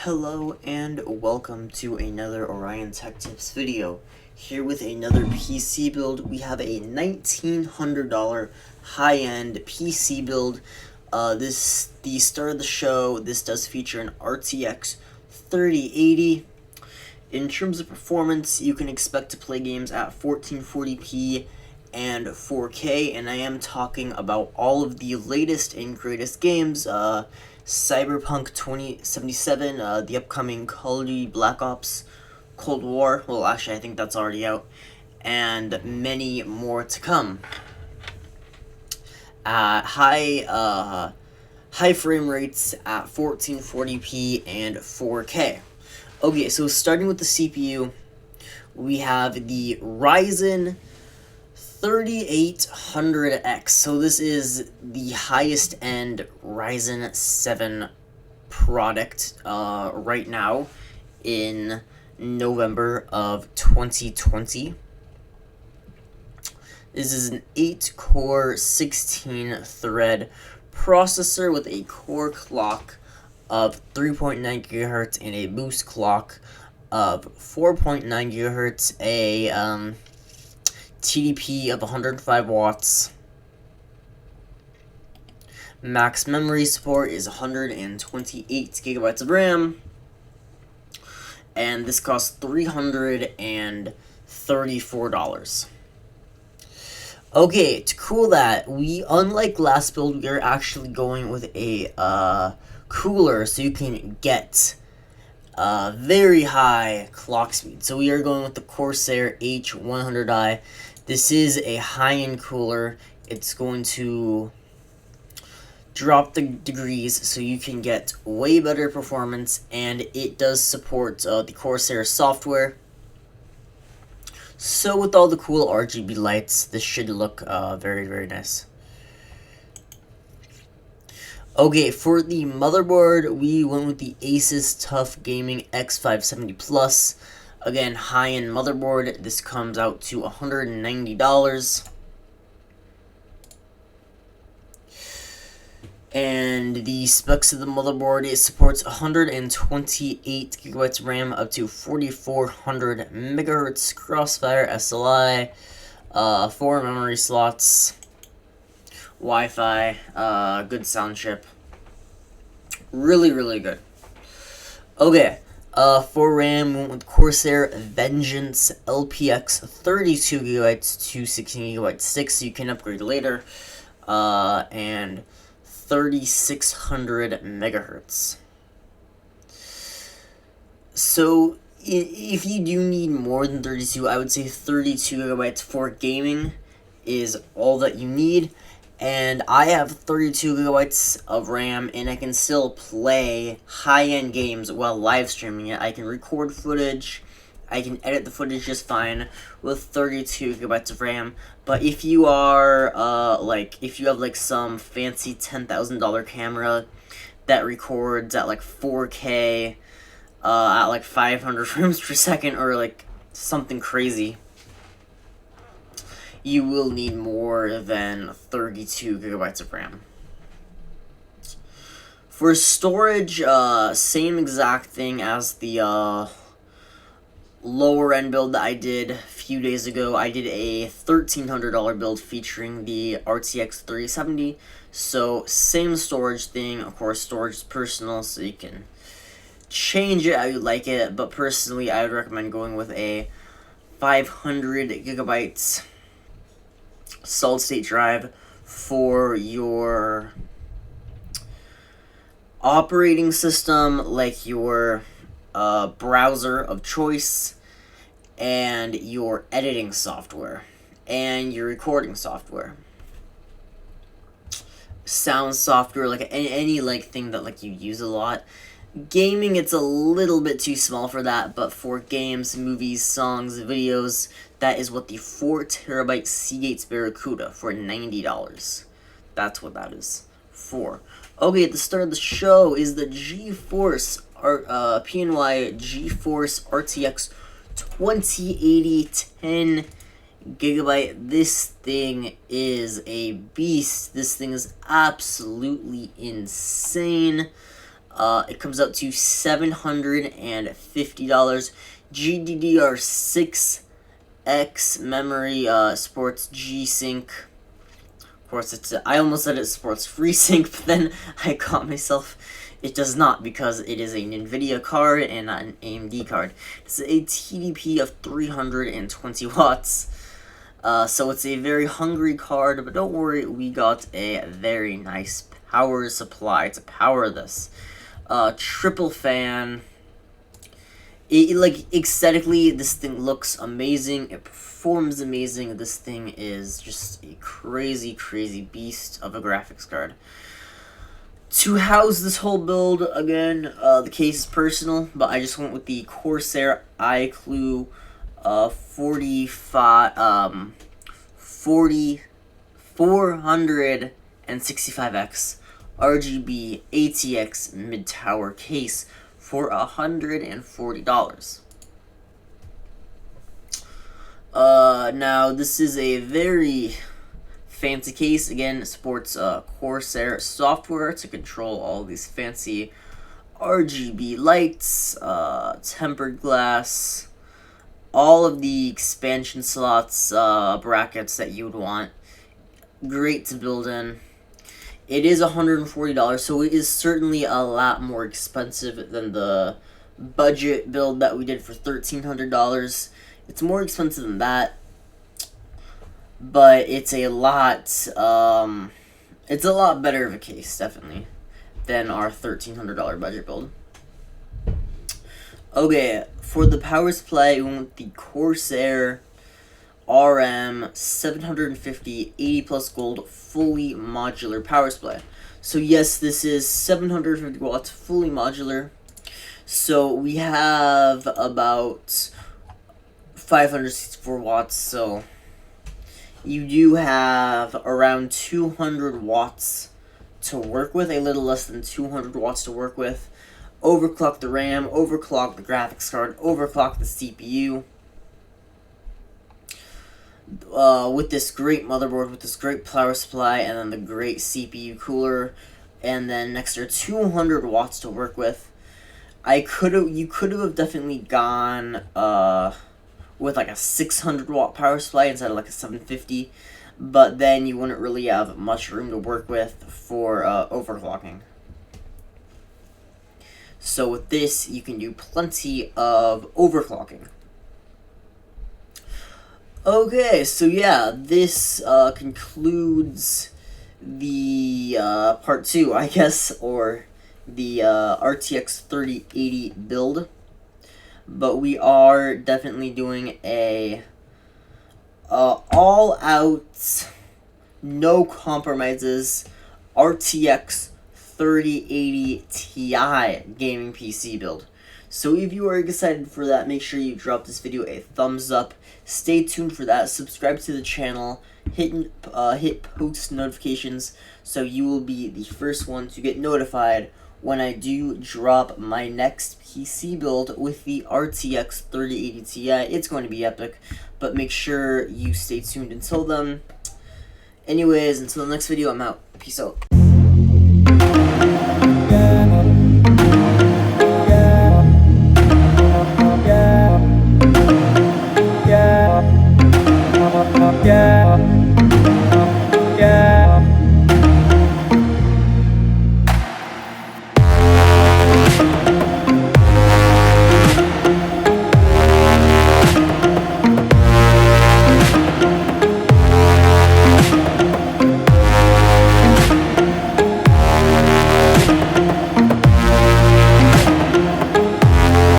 Hello and welcome to another Orion Tech Tips video. Here with another PC build. We have a $1,900 high-end PC build. The start of the show. This does feature an RTX 3080. In terms of performance, you can expect to play games at 1440p and 4K, and I am talking about all of the latest and greatest games. Cyberpunk 2077, the upcoming Call of Duty Black Ops Cold War. Well, actually, I think that's already out, and many more to come. High frame rates at 1440p and 4K. Okay, so starting with the CPU, we have the Ryzen 3800X. So this is the highest end Ryzen 7 product right now in November of 2020. This is an 8-core, 16-thread processor with a core clock of 3.9 GHz and a boost clock of 4.9 GHz, a TDP of 105 watts. Max memory support is 128 gigabytes of RAM, and this costs $334. Okay, to cool that, unlike last build, we are actually going with a cooler, so you can get very high clock speed. So we are going with the Corsair H100i. This is a high-end cooler. It's going to drop the degrees so you can get way better performance, and it does support the Corsair software. So with all the cool RGB lights, this should look very, very nice. Okay, for the motherboard, we went with the Asus TUF Gaming X570 Plus. Again, high-end motherboard. This comes out to $190. And the specs of the motherboard, it supports 128 gigabytes of RAM up to 4400 megahertz Crossfire SLI, 4 memory slots, Wi-Fi, good sound chip. Really, really good. Okay, for RAM, we went with Corsair Vengeance LPX 32 gigabytes to 16 gigabyte sticks, so you can upgrade later, and 3600 megahertz. So if you do need more than 32, I would say 32 gigabytes for gaming is all that you need. And I have 32 gigabytes of RAM, and I can still play high-end games while live streaming it. I can record footage, I can edit the footage just fine with 32 gigabytes of RAM. But if you are, if you have, some fancy $10,000 camera that records at, 4K, at, 500 frames per second, or, something crazy, you will need more than 32 gigabytes of RAM. For storage, same exact thing as the lower end build that I did a few days ago. I did a $1,300 build featuring the RTX 3070. So same storage thing. Of course, storage is personal, so you can change it how you like it. But personally, I would recommend going with a 500 gigabytes solid state drive for your operating system, like your browser of choice, and your editing software, and your recording software, sound software, any thing that you use a lot. Gaming, it's a little bit too small for that, but for games, movies, songs, videos, that is what the 4TB Seagate Barracuda for $90. That's what that is for. Okay, at the start of the show is the GeForce PNY GeForce RTX 2080 10 gigabyte. This thing is a beast. This thing is absolutely insane. It comes out to $750. GDDR6X memory, sports G-Sync. Of course, I almost said it sports FreeSync, but then I caught myself. It does not, because it is a NVIDIA card and not an AMD card. It's a TDP of 320 watts. So it's a very hungry card, but don't worry, we got a very nice power supply to power this. Triple fan. Like, aesthetically, this thing looks amazing. It performs amazing. This thing is just a crazy, crazy beast of a graphics card. To house this whole build, again, the case is personal, but I just went with the Corsair iClue 465X RGB ATX mid-tower case for $140. Now this is a very fancy case. Again, it supports Corsair software to control all these fancy RGB lights, tempered glass, all of the expansion slots, brackets that you would want. Great to build in. It is $140, so it is certainly a lot more expensive than the budget build that we did for $1,300. It's more expensive than that, but it's a lot better of a case, definitely, than our $1,300 budget build. Okay, for the power supply, we went with the Corsair RM 750 80 plus gold fully modular power supply. So yes, this is 750 watts fully modular. So we have about 564 watts, so you do have around 200 watts to work with, a little less than 200 watts to work with. Overclock the RAM, overclock the graphics card, overclock the CPU. With this great motherboard, with this great power supply, and then the great CPU cooler, and then an extra 200 watts to work with. You could have definitely gone with like a 600 watt power supply instead of like a 750, but then you wouldn't really have much room to work with for overclocking. So with this, you can do plenty of overclocking. Okay, so yeah, this concludes the part 2, I guess, or the RTX 3080 build. But we are definitely doing a all-out, no compromises RTX 3080 Ti gaming PC build. So if you are excited for that, make sure you drop this video a thumbs up. Stay tuned for that. Subscribe to the channel. Hit post notifications so you will be the first one to get notified when I do drop my next PC build with the RTX 3080 Ti. It's going to be epic, but make sure you stay tuned until then. Anyways, until the next video, I'm out. Peace out.